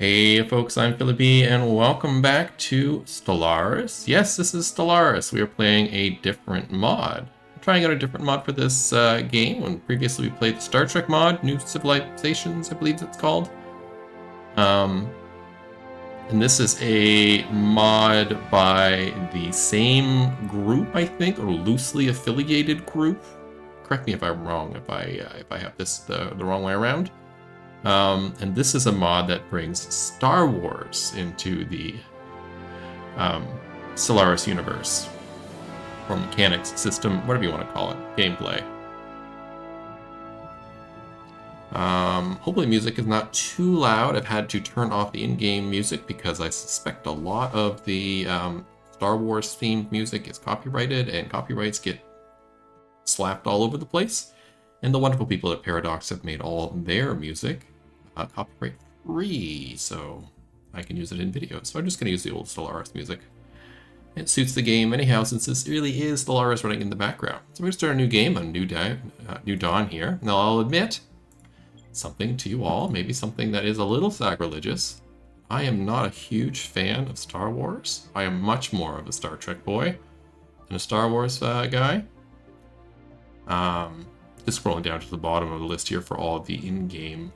Hey folks, I'm Philippi and welcome back to Stellaris. Yes, this is Stellaris. We are playing a different mod. I'm trying out a different mod for this game. When previously we played the Star Trek mod, New Civilizations, I believe it's called. And this is a mod by the same group, I think, or loosely affiliated group. Correct me if I'm wrong, if I have this the wrong way around. And this is a mod that brings Star Wars into the Stellaris universe, or mechanics, system, whatever you want to call it, gameplay. Hopefully music is not too loud. I've had to turn off the in-game music because I suspect a lot of the Star Wars themed music is copyrighted, and copyrights get slapped all over the place. And the wonderful people at Paradox have made all their music copyright free, so I can use it in videos. So I'm just going to use the old Stellaris music. It suits the game anyhow, since this really is Stellaris running in the background. So we're going to start a new game on New Dawn here. Now I'll admit something to you all, maybe something that is a little sacrilegious. I am not a huge fan of Star Wars. I am much more of a Star Trek boy than a Star Wars guy. Just scrolling down to the bottom of the list here for all the in-game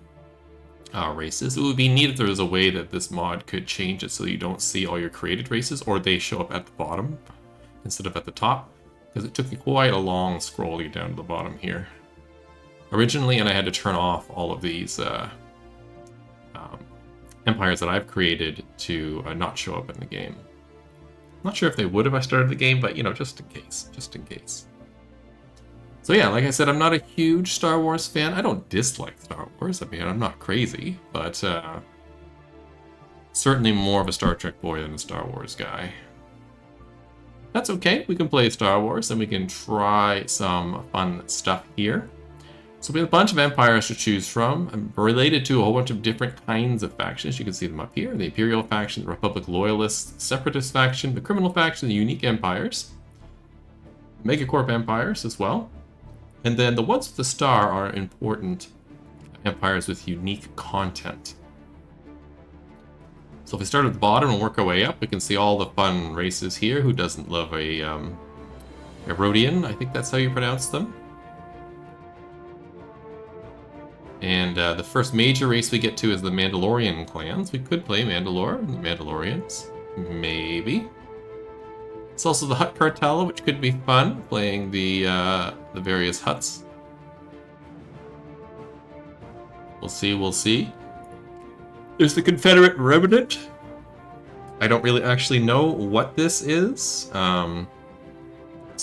races. It would be neat if there was a way that this mod could change it so you don't see all your created races, or they show up at the bottom instead of at the top, because it took me quite a long scroll to get down to the bottom here originally, and I had to turn off all of these empires that I've created to not show up in the game. I'm not sure if they would if I started the game, but you know, just in case. So yeah, like I said, I'm not a huge Star Wars fan. I don't dislike Star Wars. I mean, I'm not crazy, but certainly more of a Star Trek boy than a Star Wars guy. That's okay. We can play Star Wars, and we can try some fun stuff here. So we have a bunch of empires to choose from, related to a whole bunch of different kinds of factions. You can see them up here. The Imperial faction, the Republic Loyalists, the Separatist faction, the Criminal faction, the Unique Empires, Megacorp Empires as well. And then the ones with the star are important empires with unique content. So if we start at the bottom and work our way up, we can see all the fun races here. Who doesn't love a Rodian? I think that's how you pronounce them. And the first major race we get to is the Mandalorian clans. We could play Mandalore and the Mandalorians. Maybe. It's also the Hut Cartel, which could be fun, playing the various huts. We'll see. There's the Confederate Remnant. I don't really actually know what this is. So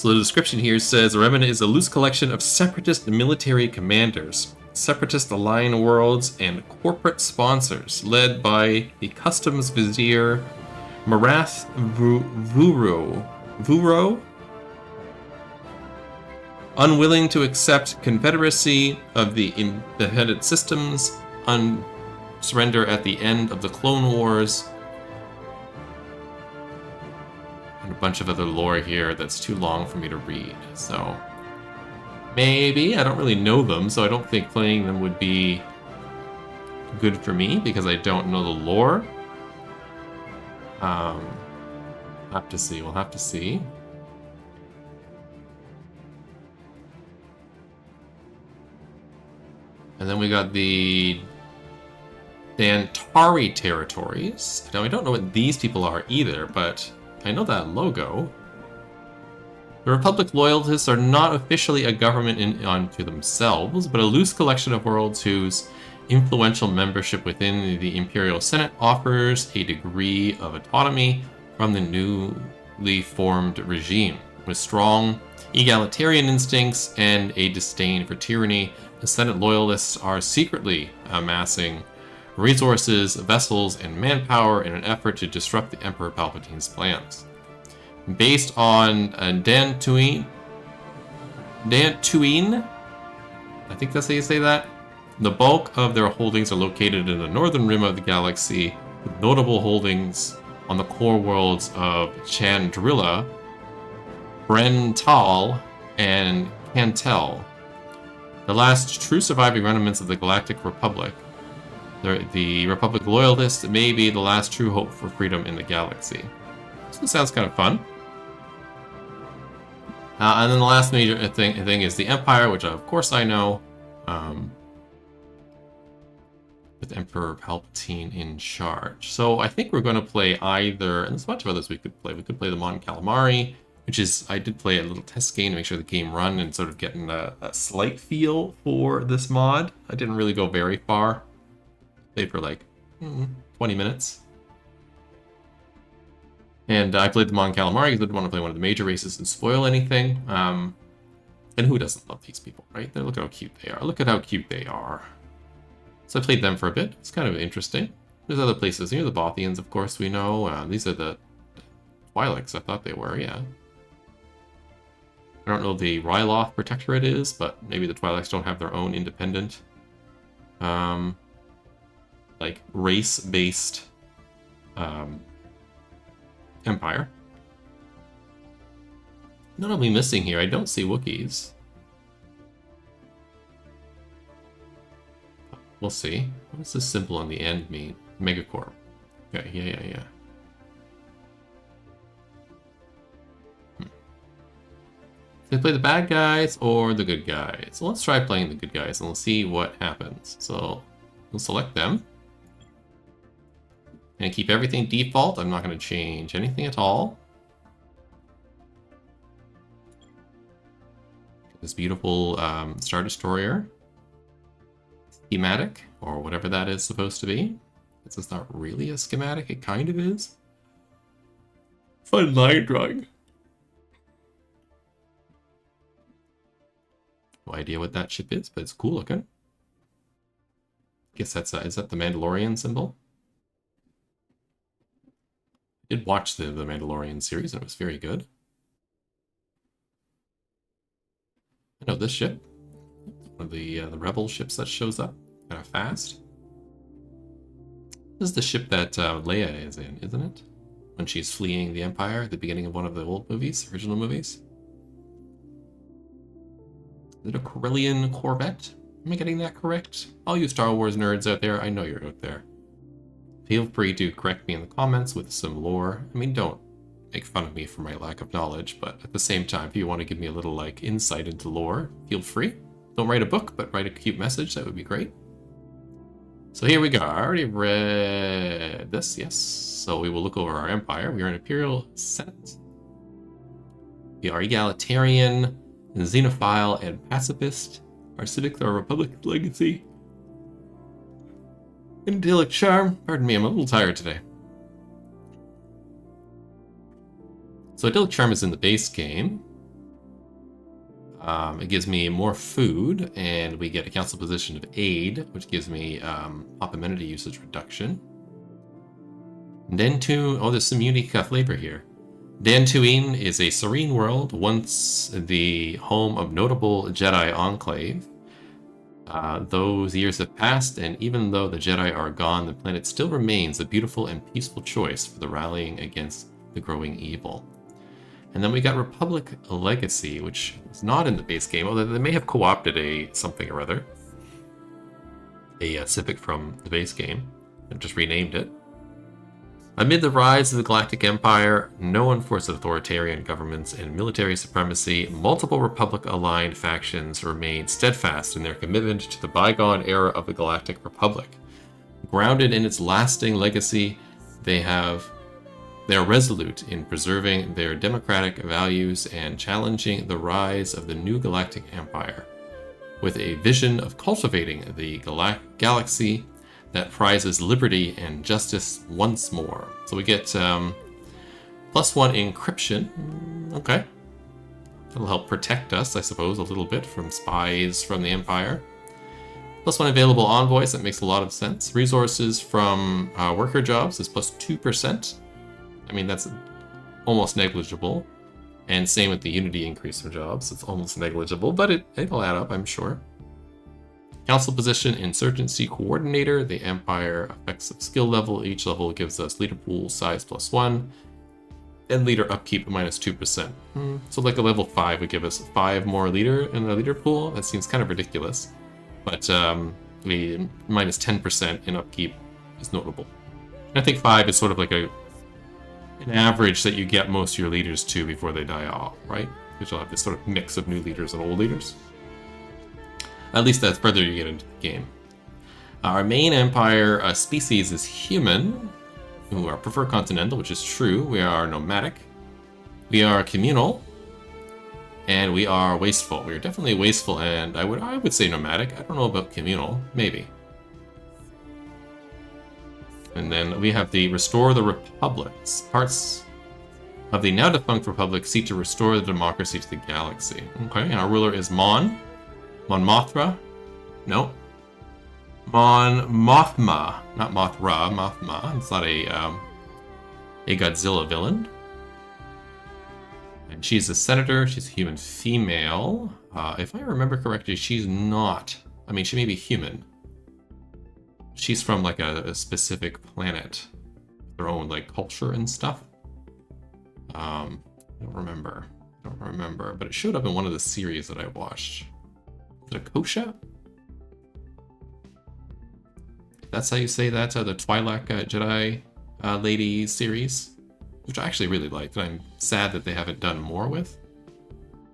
the description here says, the Remnant is a loose collection of separatist military commanders, separatist aligned worlds, and corporate sponsors, led by the Customs Vizier Marath Vuro, unwilling to accept confederacy of the independent systems, surrender at the end of the Clone Wars, and a bunch of other lore here that's too long for me to read. So maybe, I don't really know them, so I don't think playing them would be good for me because I don't know the lore. We'll have to see. And then we got the Dantari territories. Now, I don't know what these people are either, but I know that logo. The Republic Loyalists are not officially a government unto themselves, but a loose collection of worlds whose influential membership within the Imperial Senate offers a degree of autonomy from the newly formed regime. With strong egalitarian instincts and a disdain for tyranny, the Senate Loyalists are secretly amassing resources, vessels, and manpower in an effort to disrupt the Emperor Palpatine's plans. Based on Dantooine, I think that's how you say that. The bulk of their holdings are located in the northern rim of the galaxy, with notable holdings on the core worlds of Chandrila, Brental, and Cantel, the last true surviving remnants of the Galactic Republic. The Republic Loyalists may be the last true hope for freedom in the galaxy. So this sounds kind of fun. And then the last major thing is the Empire, which of course I know. With Emperor Palpatine in charge. So I think we're going to play either, and there's a bunch of others we could play. We could play the Mon Calamari, which is, I did play a little test game to make sure the game run and sort of getting a slight feel for this mod. I didn't really go very far. Played for like 20 minutes. And I played the Mon Calamari because I didn't want to play one of the major races and spoil anything. And who doesn't love these people, right? Look at how cute they are. Look at how cute they are. So I played them for a bit. It's kind of interesting. There's other places here. The Bothians, of course, we know. These are the Twi'leks, I thought they were, yeah. I don't know what the Ryloth Protectorate is, but maybe the Twi'leks don't have their own independent, like, race-based empire. What am I missing here? I don't see Wookiees. We'll see. What does this symbol on the end mean? Megacorp. Okay, yeah. They play the bad guys or the good guys. So let's try playing the good guys and we'll see what happens. So we'll select them. And keep everything default. I'm not going to change anything at all. This beautiful Star Destroyer. Schematic, or whatever that is supposed to be. This is not really a schematic, it kind of is. Fun line drawing. No idea what that ship is, but it's cool looking. Guess that's is that the Mandalorian symbol? I did watch the Mandalorian series and it was very good. I know this ship. One of the rebel ships that shows up kind of fast. This is the ship that Leia is in, isn't it? When she's fleeing the Empire at the beginning of one of the old movies, original movies. Is it a Corellian Corvette? Am I getting that correct? All you Star Wars nerds out there, I know you're out there. Feel free to correct me in the comments with some lore. I mean, don't make fun of me for my lack of knowledge, but at the same time, if you want to give me a little like insight into lore, feel free. Don't write a book, but write a cute message. That would be great. So here we go. I already read this, yes. So we will look over our empire. We are an Imperial Senate. We are egalitarian, xenophile, and pacifist. Our civics are Republic legacy. Idyllic charm. Pardon me, I'm a little tired today. So idyllic charm is in the base game. It gives me more food, and we get a council position of aid, which gives me pop amenity usage reduction. Dantooine, oh, there's some unique flavor here. Dantooine is a serene world, once the home of notable Jedi enclave. Those years have passed, and even though the Jedi are gone, the planet still remains a beautiful and peaceful choice for the rallying against the growing evil. And then we got Republic Legacy, which is not in the base game, although they may have co-opted a something or other. A civic from the base game. They've just renamed it. Amid the rise of the Galactic Empire, known for its authoritarian governments and military supremacy, multiple Republic-aligned factions remain steadfast in their commitment to the bygone era of the Galactic Republic. Grounded in its lasting legacy, they are resolute in preserving their democratic values and challenging the rise of the new Galactic Empire, with a vision of cultivating the galaxy that prizes liberty and justice once more. So we get +1 encryption. Okay. That'll help protect us, I suppose, a little bit from spies from the Empire. +1 available envoys, that makes a lot of sense. Resources from worker jobs is +2%. I mean, that's almost negligible. And same with the Unity increase from jobs. It's almost negligible, but it'll add up, I'm sure. Council position, Insurgency Coordinator. The Empire affects the skill level. Each level gives us leader pool size +1. And leader upkeep -2%. So like a level 5 would give us 5 more leader in the leader pool. That seems kind of ridiculous. But the minus 10% in upkeep is notable. And I think 5 is sort of like an average that you get most of your leaders to before they die off, right? Because you'll have this sort of mix of new leaders and old leaders. At least that's further you get into the game. Our main empire species is human, who are prefer continental, which is true. We are nomadic. We are communal. And we are wasteful. We are definitely wasteful, and I would say nomadic. I don't know about communal. Maybe. And then we have the Restore the Republics. Parts of the now defunct Republic seek to restore the democracy to the galaxy. Okay, and our ruler is Mon Mothma. No. Mon Mothma. Not Mothra, Mothma. It's not a Godzilla villain. And she's a senator. She's a human female. If I remember correctly, she's not. I mean, she may be human. She's from like a specific planet. Their own like culture and stuff. I don't remember. But it showed up in one of the series that I watched. Is it a Kosha? That's how you say that, the Twi'lek Jedi lady series, which I actually really liked, and I'm sad that they haven't done more with.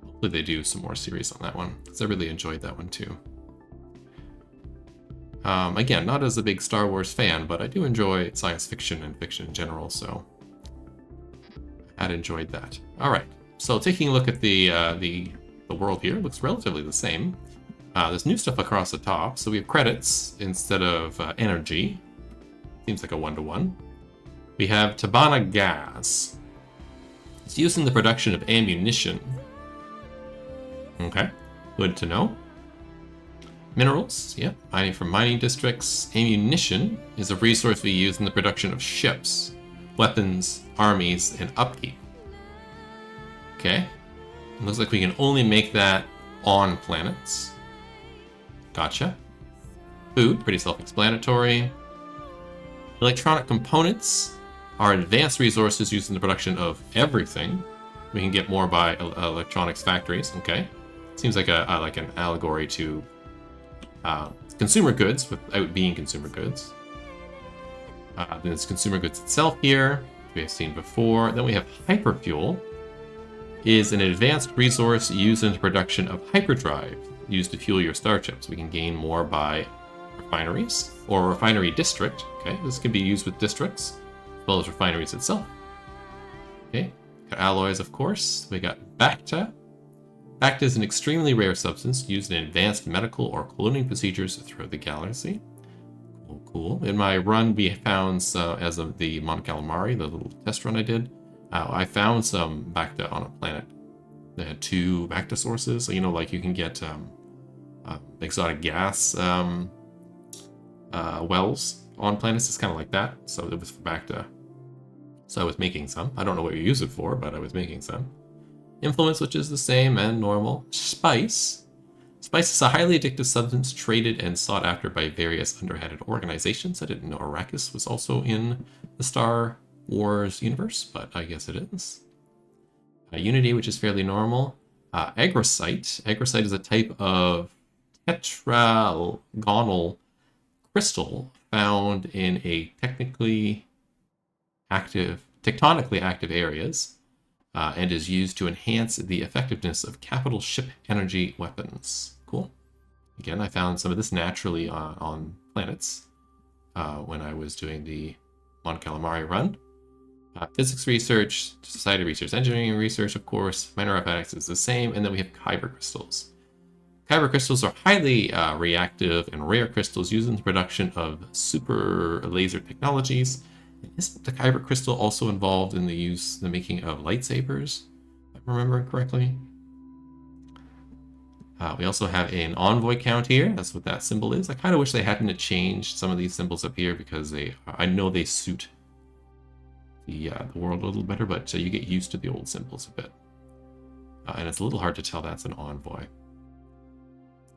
Hopefully they do some more series on that one, because I really enjoyed that one too. Again, not as a big Star Wars fan, but I do enjoy science fiction and fiction in general, so I'd enjoyed that. All right, so taking a look at the world here, looks relatively the same. There's new stuff across the top, so we have credits instead of energy. Seems like a 1-to-1. We have Tabana gas. It's used in the production of ammunition. Okay, good to know. Minerals, yep, mining from mining districts. Ammunition is a resource we use in the production of ships, weapons, armies, and upkeep. Okay, it looks like we can only make that on planets. Gotcha. Food, pretty self-explanatory. Electronic components are advanced resources used in the production of everything. We can get more by electronics factories. Okay, seems like an allegory to consumer goods without being consumer goods. Then there's consumer goods itself here, we have seen before. Then we have hyperfuel, is an advanced resource used in the production of hyperdrive, used to fuel your starships. We can gain more by refineries or refinery district. Okay, this can be used with districts as well as refineries itself. Okay, got alloys, of course. We got Bacta. Bacta is an extremely rare substance used in advanced medical or cloning procedures throughout the galaxy. Cool. In my run, we found, as of the Mon Calamari, the little test run I did, I found some Bacta on a planet. They had 2 Bacta sources. So, you know, like you can get exotic gas wells on planets. It's kind of like that. So it was for Bacta. So I was making some. I don't know what you use it for, but I was making some. Influence, which is the same and normal. Spice. Spice is a highly addictive substance traded and sought after by various underhanded organizations. I didn't know Arrakis was also in the Star Wars universe, but I guess it is. Unity, which is fairly normal. Agrosite. Agrosite is a type of tetragonal crystal found in a tectonically active areas, and is used to enhance the effectiveness of capital ship energy weapons. Cool. Again, I found some of this naturally on planets when I was doing the Mon Calamari run. Physics research, society research, engineering research, of course. Minor mathematics is the same, and then we have kyber crystals. Kyber crystals are highly reactive and rare crystals used in the production of super laser technologies. And isn't the kyber crystal also involved in the making of lightsabers, if I'm remembering correctly? We also have an envoy count here. That's what that symbol is. I kind of wish they hadn't changed some of these symbols up here because I know they suit the world a little better, but you get used to the old symbols a bit. And it's a little hard to tell that's an envoy.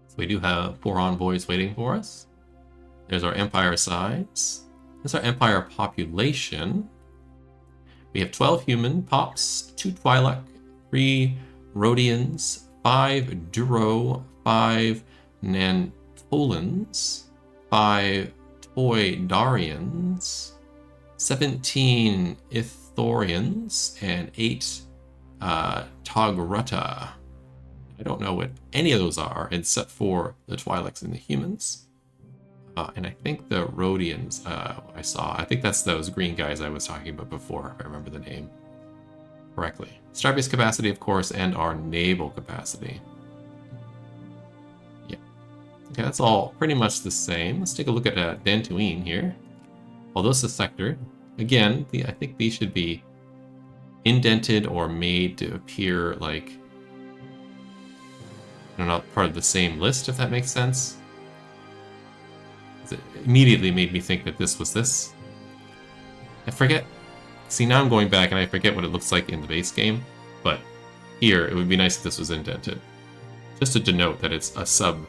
So we do have 4 envoys waiting for us. There's our empire size. There's our empire population. We have 12 human pops, 2 Twi'lek, 3 Rhodians, 5 Duro, 5 Nantolans, 5 Toydarians, 17 Ithorians, and 8 Togrutta. I don't know what any of those are, except for the Twi'leks and the humans. And I think the Rhodians I saw. I think that's those green guys I was talking about before, if I remember the name correctly. Starbase capacity, of course, and our naval capacity. Yeah. Okay, that's all pretty much the same. Let's take a look at Dantooine here. Although this is a sector. Again, I think these should be indented or made to appear like they're not part of the same list, if that makes sense. It immediately made me think that this was this. I forget. See, now I'm going back and I forget what it looks like in the base game, but here it would be nice if this was indented. Just to denote that it's a sub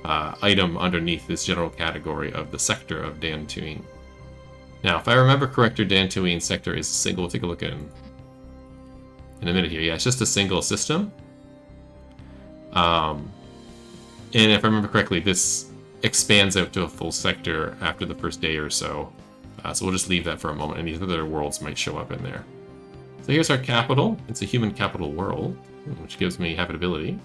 item underneath this general category of the sector of Dantooine. Now, if I remember correctly, Dantooine sector is a single. We'll take a look at it in a minute here. Yeah, it's just a single system. And if I remember correctly, this expands out to a full sector after the first day or so. So we'll just leave that for a moment, and these other worlds might show up in there. So here's our capital. It's a human capital world, which gives me habitability.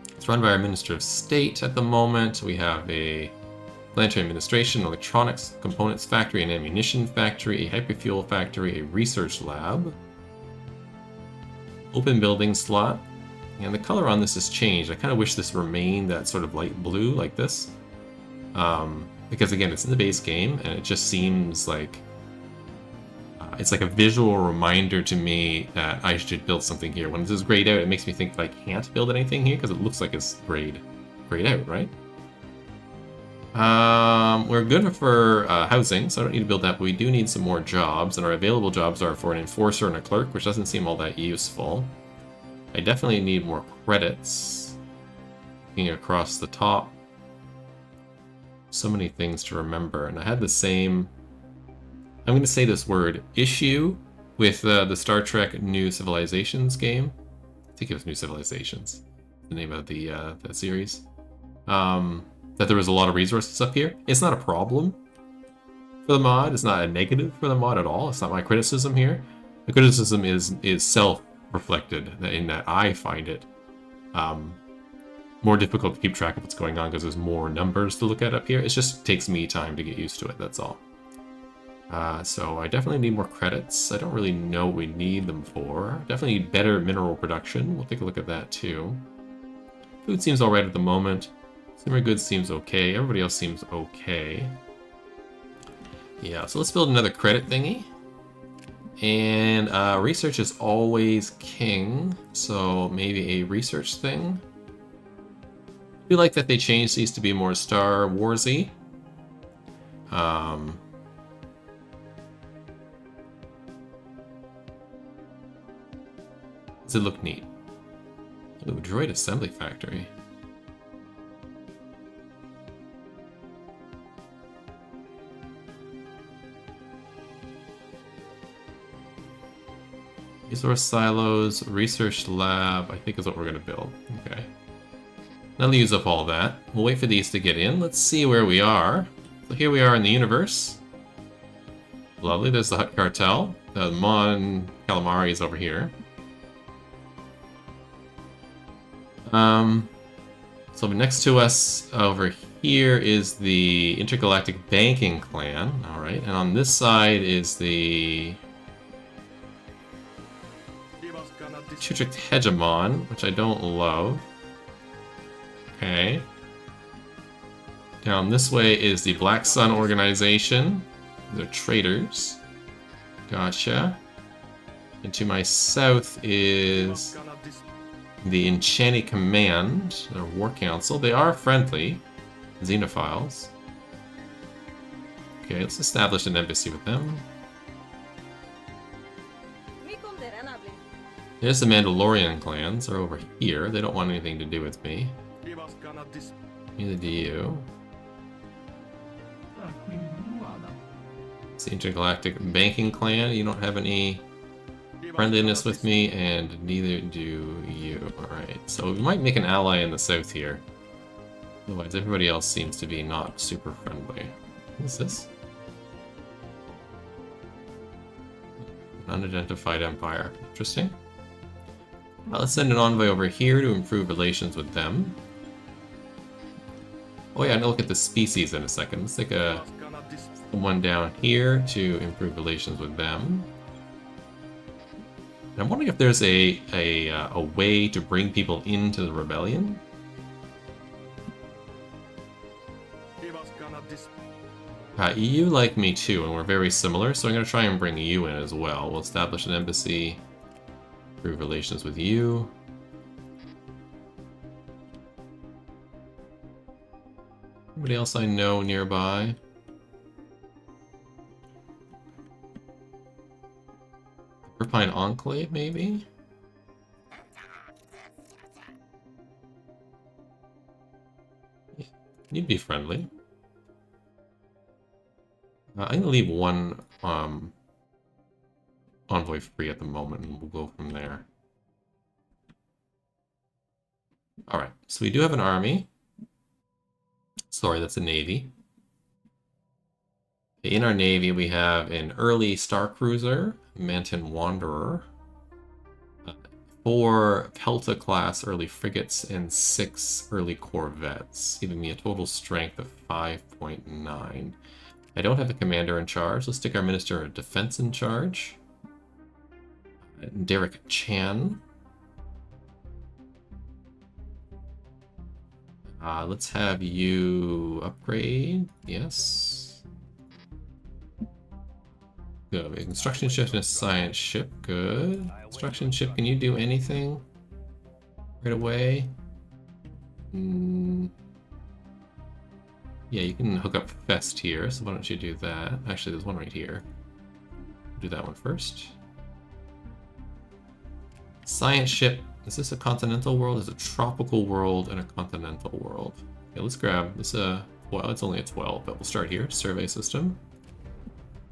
It's run by our Minister of State at the moment. We have a planetary administration, electronics, components factory, an ammunition factory, a hyperfuel factory, a research lab, open building slot. And the color on this has changed. I kind of wish this remained that sort of light blue like this. Because again, it's in the base game, and it just seems like it's like a visual reminder to me that I should build something here. When this is grayed out, it makes me think that I can't build anything here because it looks like it's grayed out, right? We're good for housing, so I don't need to build that, but we do need some more jobs, and our available jobs are for an enforcer and a clerk, which doesn't seem all that useful. I definitely need more credits. Looking across the top. So many things to remember. And I had the same... I'm going to say this word, issue, with the Star Trek New Civilizations game. I think it was New Civilizations, the name of the series. That there was a lot of resources up here. It's not a problem for the mod. It's not a negative for the mod at all. It's not my criticism here. The criticism is self-reflected in that I find it more difficult to keep track of what's going on because there's more numbers to look at up here. It just takes me time to get used to it, that's all. So I definitely need more credits. I don't really know what we need them for. Definitely need better mineral production. We'll take a look at that too. Food seems alright at the moment. Consumer goods seems okay. Everybody else seems okay. Yeah, so let's build another credit thingy. And research is always king, so maybe a research thing. I feel like that they changed these to be more Star Warsy. Does it look neat? Ooh, droid assembly factory. Resource silos, research lab, I think is what we're going to build. Okay. That'll use up all that. We'll wait for these to get in. Let's see where we are. So here we are in the universe. Lovely, there's the Hutt Cartel. The Mon Calamari is over here. So next to us over here is the Intergalactic Banking Clan. Alright, and on this side is the Tutric Hegemon, which I don't love. Okay. Down this way is the Black Sun organization. They're traitors. Gotcha. And to my south is the Enchanted Command, their War Council. They are friendly. Xenophiles. Okay, let's establish an embassy with them. There's the Mandalorian clans. They're over here. They don't want anything to do with me. Neither do you. It's the Intergalactic Banking Clan. You don't have any friendliness with me, and neither do you. Alright, so we might make an ally in the south here. Otherwise, everybody else seems to be not super friendly. What's this? An unidentified empire. Interesting. Let's send an envoy over here to improve relations with them. Oh yeah, I'm gonna look at the species in a second. Let's take one down here to improve relations with them. And I'm wondering if there's a way to bring people into the rebellion. EU like me too, and we're very similar, so I'm going to try and bring you in as well. We'll establish an embassy, improve relations with you. Anybody else I know nearby? Irpine Enclave, maybe? You'd be friendly. I'm going to leave one envoy free at the moment, and we'll go from there. Alright, so we do have an army. Sorry, that's a navy. In our navy, we have an early star cruiser, Manton Wanderer, 4 Pelta-class early frigates, and 6 early corvettes, giving me a total strength of 5.9. I don't have a commander in charge. Let's stick our Minister of Defense in charge. Derek Chan. Let's have you upgrade. Yes. Good. A construction ship and a science ship. Good. Construction ship, can you do anything right away? Yeah, you can hook up Fest here, so why don't you do that? Actually, there's one right here. Do that one first. Science ship. Is this a continental world? Is a tropical world and a continental world? Okay, let's grab this. Well, it's only a 12, but we'll start here. Survey system.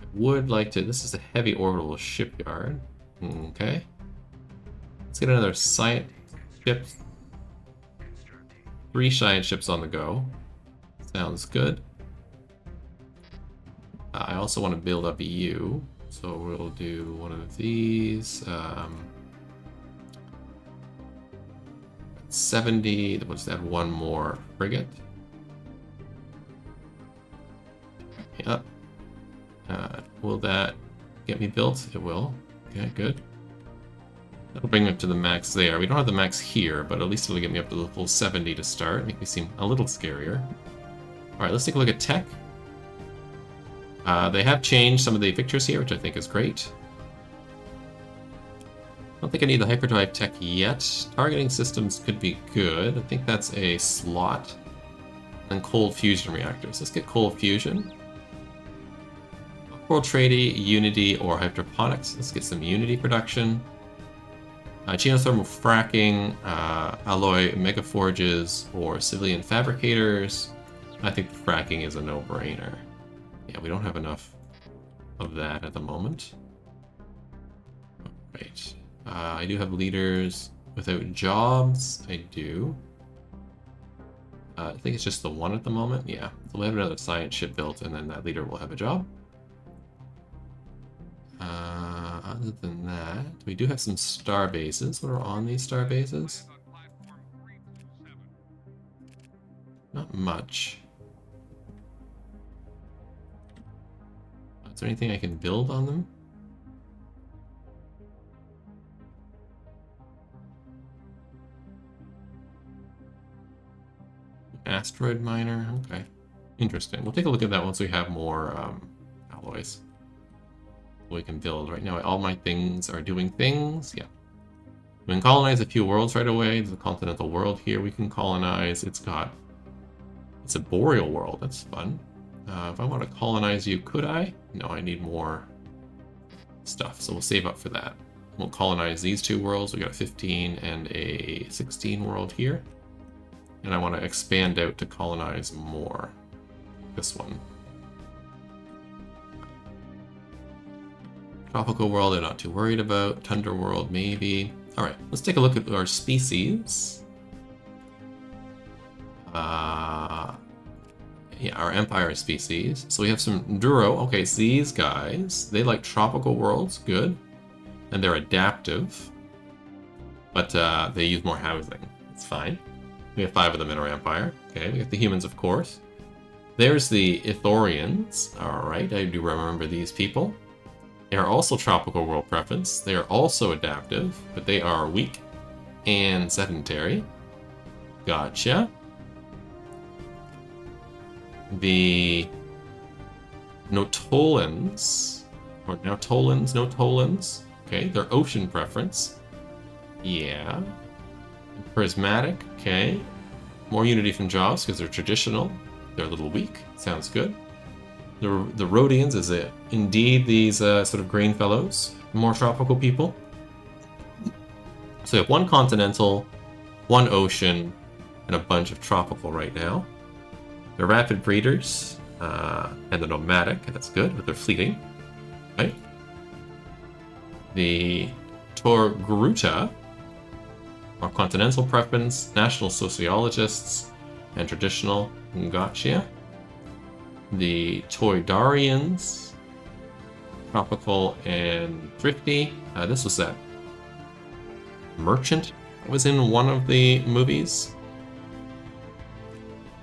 I would like to. This is a heavy orbital shipyard. Okay. Let's get another science ship. 3 science ships on the go. Sounds good. I also want to build up EU, so we'll do one of these. 70. We'll just add one more frigate. Yep. Will that get me built? It will. Okay, good. That'll bring me up to the max there. We don't have the max here, but at least it'll get me up to the full 70 to start. Make me seem a little scarier. Alright, let's take a look at tech. They have changed some of the pictures here, which I think is great. I don't think I need the hyperdrive tech yet. Targeting systems could be good. I think that's a slot. And cold fusion reactors. Let's get cold fusion. World Trade, Unity, or hydroponics. Let's get some Unity production. Geothermal fracking, alloy megaforges, or civilian fabricators. I think fracking is a no-brainer. Yeah, we don't have enough of that at the moment. Right. I do have leaders without jobs. I do. I think it's just the one at the moment. Yeah. So we'll have another science ship built, and then that leader will have a job. Other than that, we do have some star bases. What are on these star bases? Not much. Is there anything I can build on them? Asteroid miner, okay. Interesting. We'll take a look at that once we have more alloys we can build. Right now, all my things are doing things. Yeah. We can colonize a few worlds right away. There's a continental world here we can colonize. It's a boreal world. That's fun. If I want to colonize you, could I? No, I need more stuff, so we'll save up for that. We'll colonize these 2 worlds. We got a 15 and a 16 world here. And I want to expand out to colonize more. This one. Tropical world, they're not too worried about. Tundra world, maybe. Alright, let's take a look at our species. yeah, our empire species. So we have some Duro. Okay, so these guys, they like tropical worlds, good. And they're adaptive. But they use more housing. It's fine. We have 5 of them in our empire. Okay, we have the humans, of course. There's the Ithorians. Alright, I do remember these people. They are also tropical world preference. They are also adaptive, but they are weak and sedentary. Gotcha. The Notolans, or Notolans. Okay, they're ocean preference. Yeah. Prismatic, okay. More unity from jobs because they're traditional. They're a little weak. Sounds good. The Rhodians is indeed these sort of green fellows. More tropical people. So we have 1 continental, 1 ocean, and a bunch of tropical right now. They're rapid breeders, and the nomadic. That's good, but they're fleeting. Right? The Torgruta are continental preference, national sociologists, and traditional. Gotcha. The Toydarians, tropical and thrifty. This was that merchant that was in one of the movies.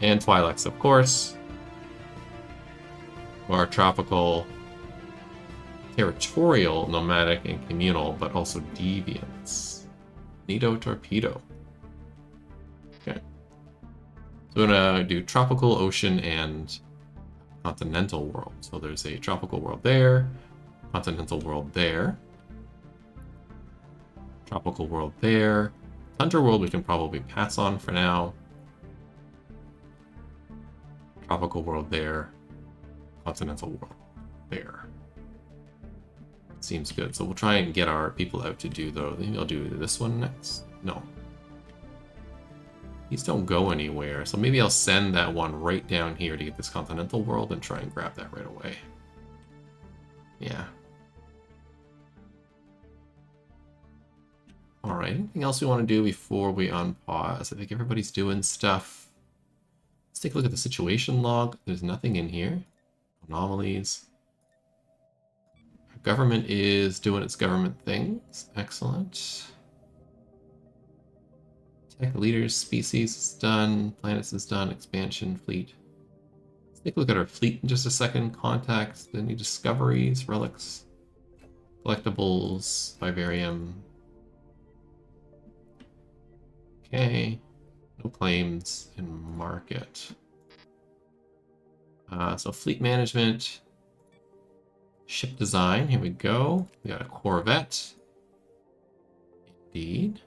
And Twi'leks, of course, who are tropical, territorial, nomadic, and communal, but also deviants. Nito Torpedo. Okay. So we're gonna do tropical, ocean, and continental world. So there's a tropical world there, continental world there, tropical world there, Hunter world we can probably pass on for now. Tropical world there, continental world there. Seems good. So we'll try and get our people out to do though. Maybe I'll do this one next. No. These don't go anywhere. So maybe I'll send that one right down here to get this continental world and try and grab that right away. Yeah. Alright, anything else we want to do before we unpause? I think everybody's doing stuff. Let's take a look at the situation log. There's nothing in here. Anomalies. Our government is doing its government things. Excellent. Tech leaders, species is done. Planets is done. Expansion, fleet. Let's take a look at our fleet in just a second. Contacts, any discoveries, relics, collectibles, vivarium. Okay. No claims in market. So fleet management, ship design, here we go. We got a Corvette. Indeed.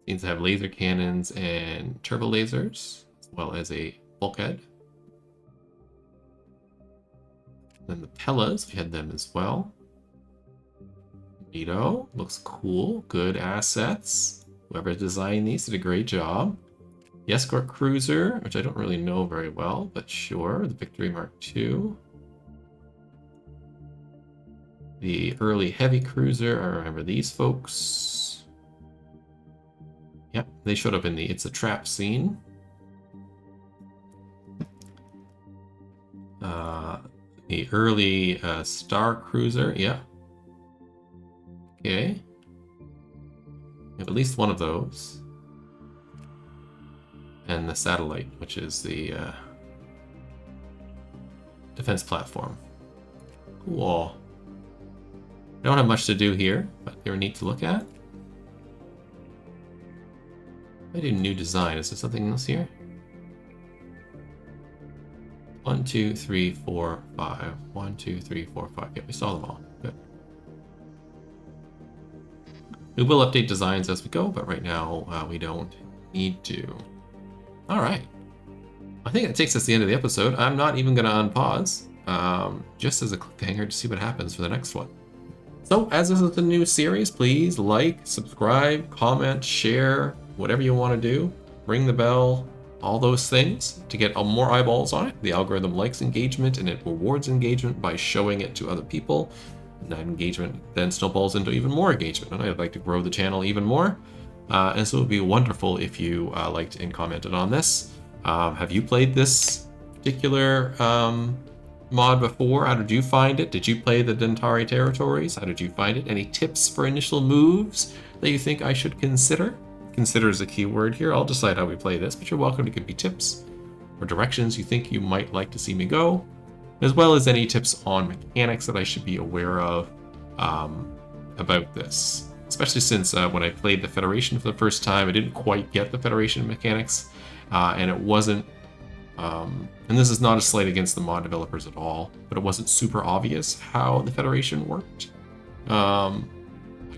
Seems to have laser cannons and turbo lasers, as well as a bulkhead. Then the Pellas, we had them as well. Neato, looks cool, good assets. Whoever designed these did a great job. The escort cruiser, which I don't really know very well, but sure. The Victory Mark II. The early heavy cruiser, I remember these folks. Yep, they showed up in the It's a Trap scene. The early Star Cruiser, yeah. Okay. We have at least one of those. And the satellite, which is the defense platform. Cool. Don't have much to do here, but they're neat to look at. I do new design. Is there something else here? 1, 2, 3, 4, 5. 1, 2, 3, 4, 5. Yeah, we saw them all. Good. We will update designs as we go, but right now we don't need to. Alright. I think that takes us to the end of the episode. I'm not even going to unpause, just as a cliffhanger to see what happens for the next one. So, as this is a new series, please like, subscribe, comment, share, whatever you want to do. Ring the bell, all those things to get more eyeballs on it. The algorithm likes engagement and it rewards engagement by showing it to other people. And that engagement then snowballs into even more engagement. And I'd like to grow the channel even more. And so it would be wonderful if you liked and commented on this. Have you played this particular mod before? How did you find it? Did you play the Dentari territories? How did you find it? Any tips for initial moves that you think I should consider? Consider is a key word here. I'll decide how we play this, but you're welcome to give me tips or directions you think you might like to see me go, as well as any tips on mechanics that I should be aware of about this. Especially since when I played the Federation for the first time, I didn't quite get the Federation mechanics, and it wasn't, and this is not a slight against the mod developers at all, but it wasn't super obvious how the Federation worked. I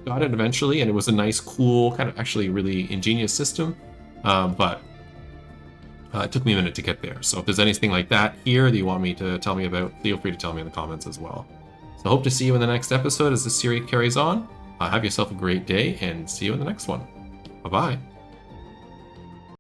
got it eventually, and it was a nice, cool, kind of actually really ingenious system, but it took me a minute to get there. So if there's anything like that here that you want me to tell me about, feel free to tell me in the comments as well. So I hope to see you in the next episode as this series carries on. Have yourself a great day, and see you in the next one. Bye-bye.